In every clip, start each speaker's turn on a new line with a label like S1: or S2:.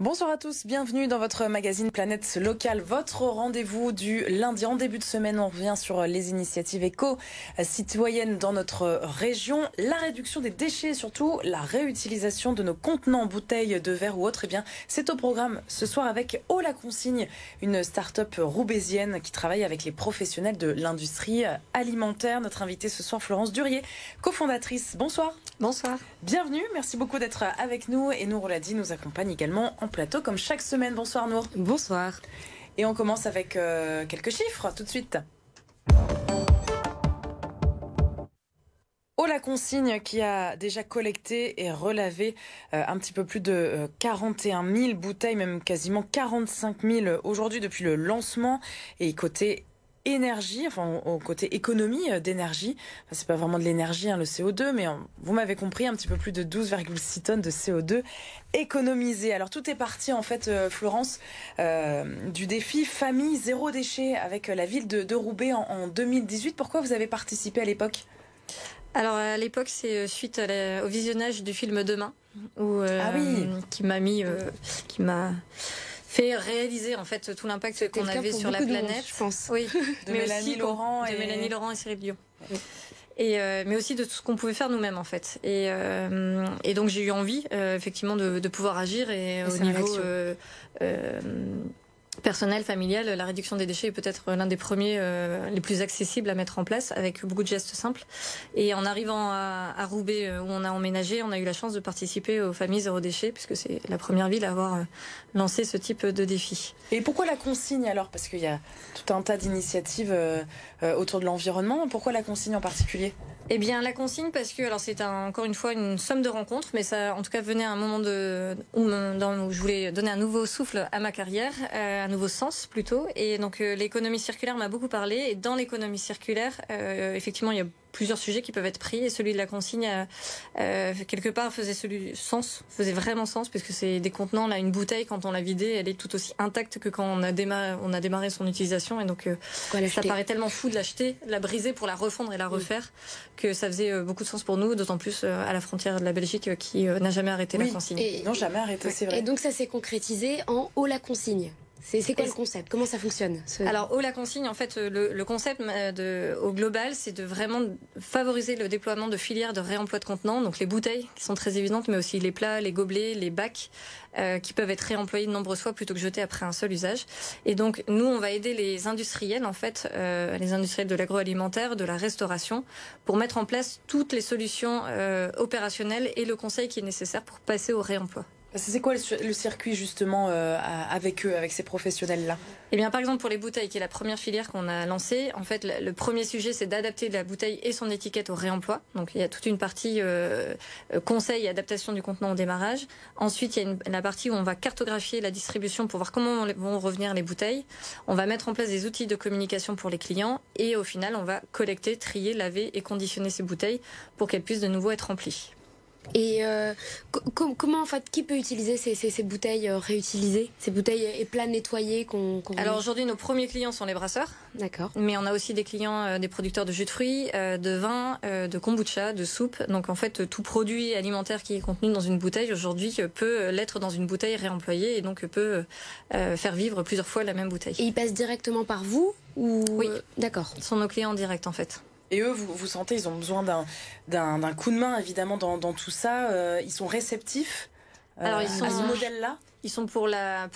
S1: Bonsoir à tous, bienvenue dans votre magazine Planète Locale, votre rendez-vous du lundi. En début de semaine, on revient sur les initiatives éco-citoyennes dans notre région, la réduction des déchets et surtout la réutilisation de nos contenants, bouteilles de verre ou autres. Eh bien, c'est au programme ce soir avec Eau la Consigne, une start-up roubaisienne qui travaille avec les professionnels de l'industrie alimentaire. Notre invitée ce soir, Florence Durier, cofondatrice. Bonsoir.
S2: Bonsoir.
S1: Bienvenue, merci beaucoup d'être avec nous. Et Nour Oladi nous accompagne également en plateau comme chaque semaine. Bonsoir Nour.
S2: Bonsoir.
S1: Et on commence avec quelques chiffres tout de suite. Eau la Consigne qui a déjà collecté et relavé un petit peu plus de 41 000 bouteilles, même quasiment 45 000 aujourd'hui depuis le lancement. Et côté énergie, enfin au côté économie d'énergie, enfin, c'est pas vraiment de l'énergie le CO2, mais vous m'avez compris, un petit peu plus de 12,6 tonnes de CO2 économisées. Alors tout est parti en fait, Florence, du défi famille zéro déchet avec la ville de Roubaix en 2018. Pourquoi vous avez participé à l'époque ?
S2: Alors à l'époque, c'est suite au visionnage du film Demain, où, qui m'a fait réaliser en fait tout l'impact qu'on avait sur la planète.
S3: Je pense.
S2: Oui,
S1: de Mélanie Laurent
S2: et Cyril Dion. Oui. Mais aussi de tout ce qu'on pouvait faire nous-mêmes en fait. Et donc j'ai eu envie effectivement de pouvoir agir et au niveau personnel, familial, la réduction des déchets est peut-être l'un des premiers, les plus accessibles à mettre en place, avec beaucoup de gestes simples. Et en arrivant à Roubaix, où on a emménagé, on a eu la chance de participer aux familles zéro déchet, puisque c'est la première ville à avoir lancé ce type de défi.
S1: Et pourquoi la consigne alors ? Parce qu'il y a tout un tas d'initiatives autour de l'environnement. Pourquoi la consigne en particulier ?
S2: Eh bien, la consigne, parce que alors c'est encore une fois une somme de rencontres, mais ça, en tout cas, venait à un moment où je voulais donner un nouveau souffle à ma carrière, un nouveau sens plutôt. Et donc, l'économie circulaire m'a beaucoup parlé. Et dans l'économie circulaire, effectivement, il y a plusieurs sujets qui peuvent être pris, et celui de la consigne quelque part faisait vraiment sens, puisque c'est des contenants. Là, une bouteille, quand on l'a vidée, elle est tout aussi intacte que quand on a démarré son utilisation, et donc ça paraît tellement fou de l'acheter, de la briser pour la refondre et la refaire, que ça faisait beaucoup de sens pour nous, d'autant plus à la frontière de la Belgique qui n'a jamais arrêté la consigne.
S1: Non, jamais arrêté, c'est vrai.
S3: Et donc ça s'est concrétisé en Eau la Consigne. C'est quoi le concept ? Comment ça fonctionne ?
S2: Alors, Eau la Consigne, en fait, le concept au global, c'est de vraiment favoriser le déploiement de filières de réemploi de contenants, donc les bouteilles qui sont très évidentes, mais aussi les plats, les gobelets, les bacs, qui peuvent être réemployés de nombreuses fois plutôt que jetés après un seul usage. Et donc, nous, on va aider les industriels, en fait, les industriels de l'agroalimentaire, de la restauration, pour mettre en place toutes les solutions opérationnelles et le conseil qui est nécessaire pour passer au réemploi.
S1: C'est quoi le circuit justement avec eux, avec ces professionnels-là ?
S2: Eh bien, par exemple, pour les bouteilles, qui est la première filière qu'on a lancée, en fait, le premier sujet, c'est d'adapter la bouteille et son étiquette au réemploi. Donc, il y a toute une partie conseil et adaptation du contenant au démarrage. Ensuite, il y a la partie où on va cartographier la distribution pour voir comment vont revenir les bouteilles. On va mettre en place des outils de communication pour les clients. Et au final, on va collecter, trier, laver et conditionner ces bouteilles pour qu'elles puissent de nouveau être remplies.
S3: Et comment, en fait, qui peut utiliser ces bouteilles réutilisées, ces bouteilles et plats nettoyés
S2: Alors aujourd'hui, nos premiers clients sont les brasseurs.
S3: D'accord.
S2: Mais on a aussi des clients, des producteurs de jus de fruits, de vin, de kombucha, de soupe. Donc en fait, tout produit alimentaire qui est contenu dans une bouteille aujourd'hui peut l'être dans une bouteille réemployée, et donc peut faire vivre plusieurs fois la même bouteille.
S3: Et ils passent directement par vous ou...
S2: Oui.
S3: D'accord.
S2: Ce sont nos clients en direct en fait.
S1: Et eux, vous sentez, ils ont besoin d'un coup de main, évidemment, dans tout ça. Ils sont réceptifs à ce modèle-là ?
S2: Ils sont pour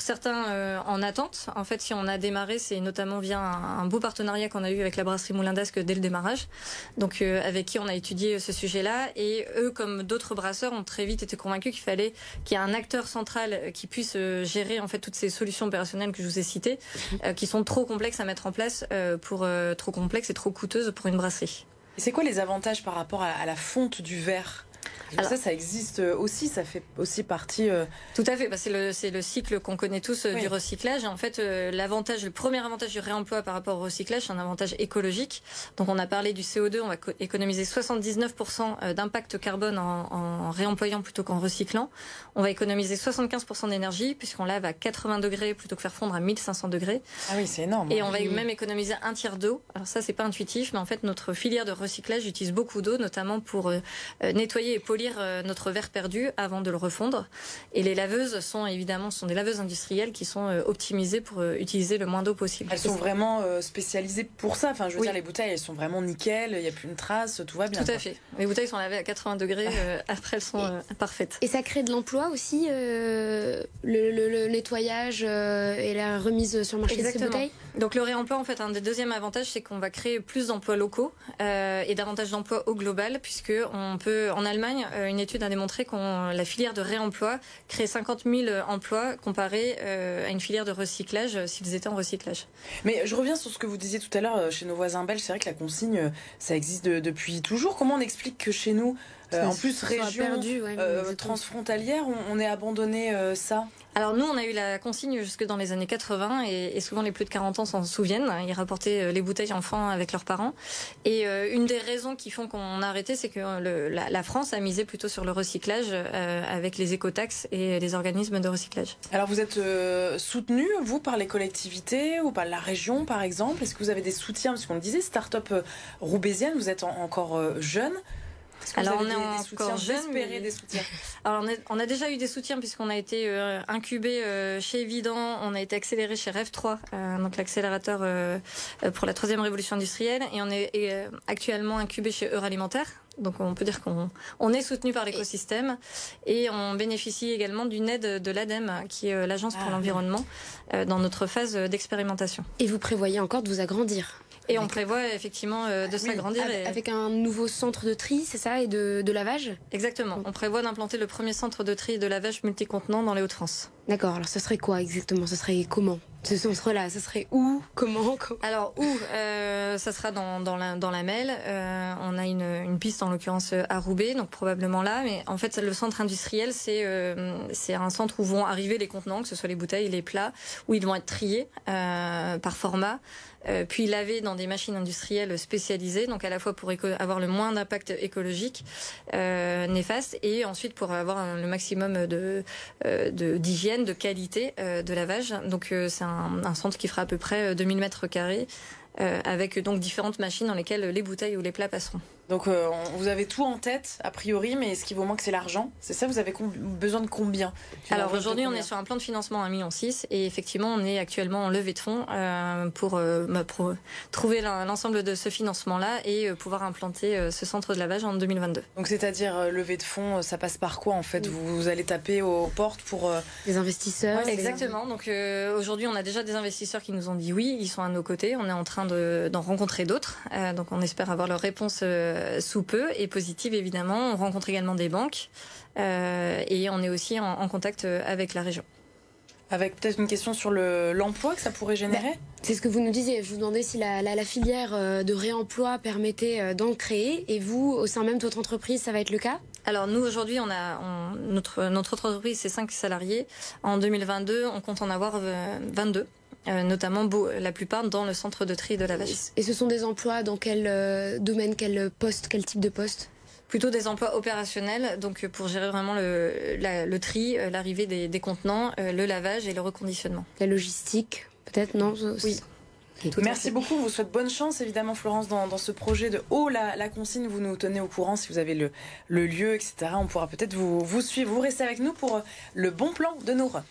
S2: certains en attente. En fait, si on a démarré, c'est notamment via un beau partenariat qu'on a eu avec la brasserie Moulin d'Ascq dès le démarrage. Donc, avec qui on a étudié ce sujet-là. Et eux, comme d'autres brasseurs, ont très vite été convaincus qu'il fallait qu'il y ait un acteur central qui puisse gérer en fait toutes ces solutions opérationnelles que je vous ai citées, qui sont trop complexes à mettre en place, trop complexes et trop coûteuses pour une brasserie.
S1: Et c'est quoi les avantages par rapport à la fonte du verre ? Alors, ça existe aussi, ça fait aussi partie...
S2: Tout à fait, c'est le cycle qu'on connaît tous du recyclage. Et en fait, le premier avantage du réemploi par rapport au recyclage, c'est un avantage écologique. Donc on a parlé du CO2, on va économiser 79% d'impact carbone en réemployant plutôt qu'en recyclant. On va économiser 75% d'énergie, puisqu'on lave à 80 degrés plutôt que faire fondre à 1500 degrés.
S1: Ah oui, c'est énorme.
S2: Et on va même économiser un tiers d'eau. Alors ça, c'est pas intuitif, mais en fait, notre filière de recyclage utilise beaucoup d'eau, notamment pour nettoyer et polier polir notre verre perdu avant de le refondre. Et les laveuses sont des laveuses industrielles qui sont optimisées pour utiliser le moins d'eau possible.
S1: Elles sont vraiment spécialisées pour ça. Enfin, je veux dire, les bouteilles, elles sont vraiment nickel. Il n'y a plus une trace, tout va bien.
S2: Tout à fait. Les bouteilles sont lavées à 80 degrés. Après, elles sont parfaites.
S3: Et ça crée de l'emploi aussi, le nettoyage et la remise sur le marché de ces bouteilles.
S2: Donc le réemploi, en fait, un des deuxièmes avantages, c'est qu'on va créer plus d'emplois locaux et davantage d'emplois au global, puisque en Allemagne, une étude a démontré que la filière de réemploi crée 50 000 emplois comparé à une filière de recyclage s'ils étaient en recyclage.
S1: Mais je reviens sur ce que vous disiez tout à l'heure chez nos voisins belges. C'est vrai que la consigne, ça existe depuis toujours. Comment on explique que chez nous, en plus région transfrontalière, on est abandonné ça?
S2: Alors nous, on a eu la consigne jusque dans les années 80 et souvent les plus de 40 ans s'en souviennent. Ils rapportaient les bouteilles enfants avec leurs parents. Et une des raisons qui font qu'on a arrêté, c'est que la France a misé plutôt sur le recyclage avec les écotaxes et les organismes de recyclage.
S1: Alors vous êtes soutenu, vous, par les collectivités ou par la région, par exemple? Est-ce que vous avez des soutiens? Parce qu'on le disait, start-up roubaisienne, vous êtes encore jeune.
S2: Alors on est encore jeune,
S1: des soutiens.
S2: Alors on a déjà eu des soutiens puisqu'on a été incubé chez Evident, on a été accéléré chez Rev3, donc l'accélérateur pour la troisième révolution industrielle, et on est actuellement incubé chez Euralimentaire. Donc on peut dire qu'on est soutenu par l'écosystème et on bénéficie également d'une aide de l'ADEME, qui est l'Agence pour l'environnement, dans notre phase d'expérimentation.
S3: Et vous prévoyez encore de vous agrandir?
S2: Et on prévoit effectivement de s'agrandir.
S3: Avec un nouveau centre de tri, c'est ça, et de lavage?
S2: Exactement. On prévoit d'implanter le premier centre de tri et de lavage multicontenant dans les Hauts-de-France.
S3: D'accord, alors ça serait quoi exactement? Ça serait comment? Ce centre-là, ça serait où? Comment?
S2: Alors où ça sera dans la Melle. On a une piste en l'occurrence à Roubaix, donc probablement là. Mais en fait, le centre industriel, c'est un centre où vont arriver les contenants, que ce soit les bouteilles, les plats, où ils vont être triés par format, puis lavés dans des machines industrielles spécialisées, donc à la fois pour avoir le moins d'impact écologique néfaste, et ensuite pour avoir le maximum d'hygiène, de qualité de lavage. Donc c'est un centre qui fera à peu près 2000 mètres carrés, avec donc différentes machines dans lesquelles les bouteilles ou les plats passeront.
S1: Donc vous avez tout en tête, a priori, mais ce qui vous manque, c'est l'argent. C'est ça, vous avez besoin de combien?
S2: Alors aujourd'hui, on est sur un plan de financement à 1,6 million et effectivement, on est actuellement en levée de fonds pour trouver l'ensemble de ce financement-là et pouvoir implanter ce centre de lavage en 2022.
S1: Donc c'est-à-dire levée de fonds, ça passe par quoi en fait? Vous allez taper aux portes pour...
S3: Des investisseurs?
S2: Exactement. Donc aujourd'hui, on a déjà des investisseurs qui nous ont dit oui, ils sont à nos côtés. On est en train d'en rencontrer d'autres. Donc on espère avoir leur réponse sous peu, et positive évidemment. On rencontre également des banques et on est aussi en contact avec la région.
S1: Avec peut-être une question sur l'emploi que ça pourrait générer?
S3: C'est ce que vous nous disiez. Je vous demandais si la filière de réemploi permettait d'en créer, et vous, au sein même de votre entreprise, ça va être le cas?
S2: Alors nous, aujourd'hui, notre entreprise, c'est 5 salariés. En 2022, on compte en avoir 22. Notamment la plupart dans le centre de tri et de lavage.
S3: Et ce sont des emplois dans quel domaine, quel poste, quel type de poste?
S2: Plutôt des emplois opérationnels, donc pour gérer vraiment le tri, l'arrivée des contenants, le lavage et le reconditionnement.
S3: La logistique, peut-être, non?
S2: Oui.
S1: Merci beaucoup, on vous souhaite bonne chance évidemment Florence dans ce projet de la consigne. Vous nous tenez au courant si vous avez le lieu, etc. On pourra peut-être vous suivre. Vous restez avec nous pour le bon plan de Nour.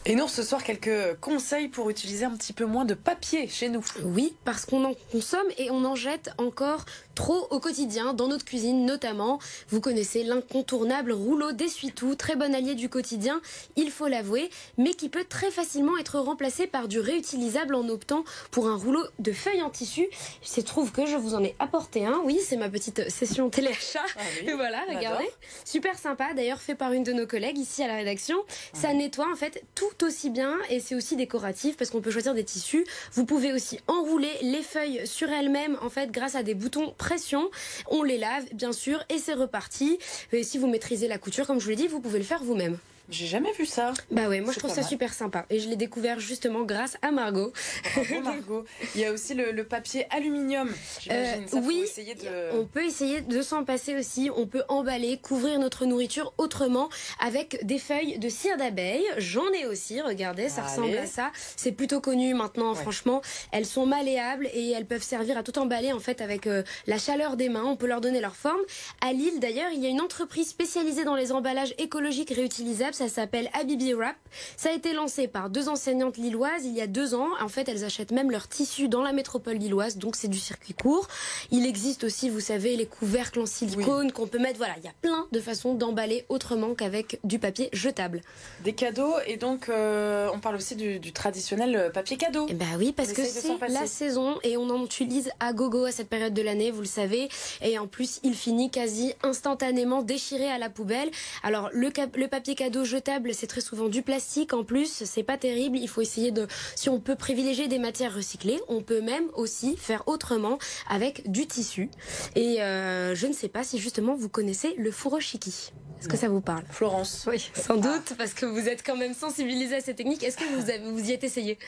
S1: Et Nour, ce soir, quelques conseils pour utiliser un petit peu moins de papier chez nous.
S3: Oui, parce qu'on en consomme et on en jette encore trop au quotidien, dans notre cuisine notamment. Vous connaissez l'incontournable rouleau d'essuie-tout, très bon allié du quotidien, il faut l'avouer, mais qui peut très facilement être remplacé par du réutilisable en optant pour un rouleau de feuilles en tissu. Il se trouve que je vous en ai apporté un. Oui, c'est ma petite session téléachat.
S1: Ah oui,
S3: voilà, regardez. Super sympa, d'ailleurs fait par une de nos collègues ici à la rédaction. Ça nettoie en fait tout aussi bien, et c'est aussi décoratif parce qu'on peut choisir des tissus. Vous pouvez aussi enrouler les feuilles sur elles-mêmes en fait grâce à des boutons pression. On les lave bien sûr et c'est reparti. Et si vous maîtrisez la couture, comme je vous l'ai dit, vous pouvez le faire vous-même.
S1: J'ai jamais vu ça.
S3: Bah ouais, moi je
S1: C'est
S3: trouve
S1: pas
S3: ça
S1: mal.
S3: super sympa. Et je l'ai découvert justement grâce à Margot.
S1: Bravo, Margot. Il y a aussi le papier aluminium. J'imagine. Ça,
S3: Oui,
S1: faut essayer de...
S3: on peut essayer de s'en passer aussi. On peut emballer, couvrir notre nourriture autrement avec des feuilles de cire d'abeille. J'en ai aussi, regardez, ça
S1: Allez.
S3: ressemble à ça. C'est plutôt connu maintenant,
S1: Ouais.
S3: franchement. Elles sont malléables et elles peuvent servir à tout emballer en fait avec la chaleur des mains. On peut leur donner leur forme. À Lille d'ailleurs, il y a une entreprise spécialisée dans les emballages écologiques réutilisables. Ça s'appelle Habibi Wrap. Ça a été lancé par 2 enseignantes lilloises il y a 2 ans. En fait, elles achètent même leur tissu dans la métropole lilloise, donc c'est du circuit court. Il existe aussi, vous savez, les couvercles en silicone qu'on peut mettre. Voilà, il y a plein de façons d'emballer autrement qu'avec du papier jetable.
S1: Des cadeaux, et donc on parle aussi du traditionnel papier cadeau.
S3: Eh ben oui, parce
S1: On
S3: que
S1: essaye de
S3: c'est
S1: s'en passer.
S3: la saison et on en utilise à gogo à cette période de l'année, vous le savez. Et en plus, il finit quasi instantanément déchiré à la poubelle. Alors le papier cadeau jetable, c'est très souvent du plastique en plus, c'est pas terrible. Il faut essayer si on peut privilégier des matières recyclées, on peut même aussi faire autrement avec du tissu. Et je ne sais pas si justement vous connaissez le furoshiki. Est-ce que ça vous parle?
S1: Florence.
S2: Oui.
S3: Sans doute, parce que vous êtes quand même sensibilisé à ces techniques. Est-ce que vous y êtes essayé?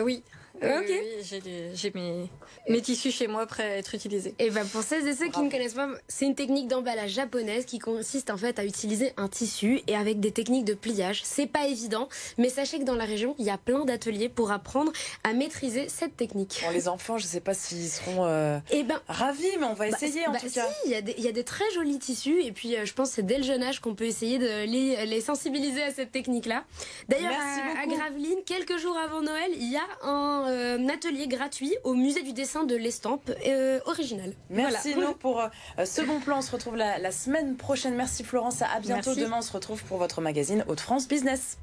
S2: Oui.
S3: Ok.
S2: Oui, j'ai mes tissus chez moi prêts à être utilisés.
S3: Et ben pour celles et ceux qui
S1: Bravo.
S3: ne connaissent pas, c'est une technique d'emballage japonaise qui consiste en fait à utiliser un tissu et avec des techniques de pliage. C'est pas évident, mais sachez que dans la région, il y a plein d'ateliers pour apprendre à maîtriser cette technique.
S1: Bon, les enfants, je sais pas s'ils seront
S3: Et ben
S1: ravis, mais on va essayer en tout
S3: si,
S1: cas.
S3: il y a des très jolis tissus et puis je pense que c'est dès le jeune âge qu'on peut essayer de les sensibiliser à cette technique-là. D'ailleurs,
S1: Merci
S3: à
S1: beaucoup.
S3: Gravelines, quelques jours avant Noël, il y a un atelier gratuit au musée du dessin de l'estampe originale.
S1: Merci
S3: Voilà.
S1: Laure pour ce bon plan. On se retrouve la semaine prochaine. Merci Florence, à bientôt.
S2: Merci.
S1: Demain, on se retrouve pour votre magazine Hauts-de-France Business.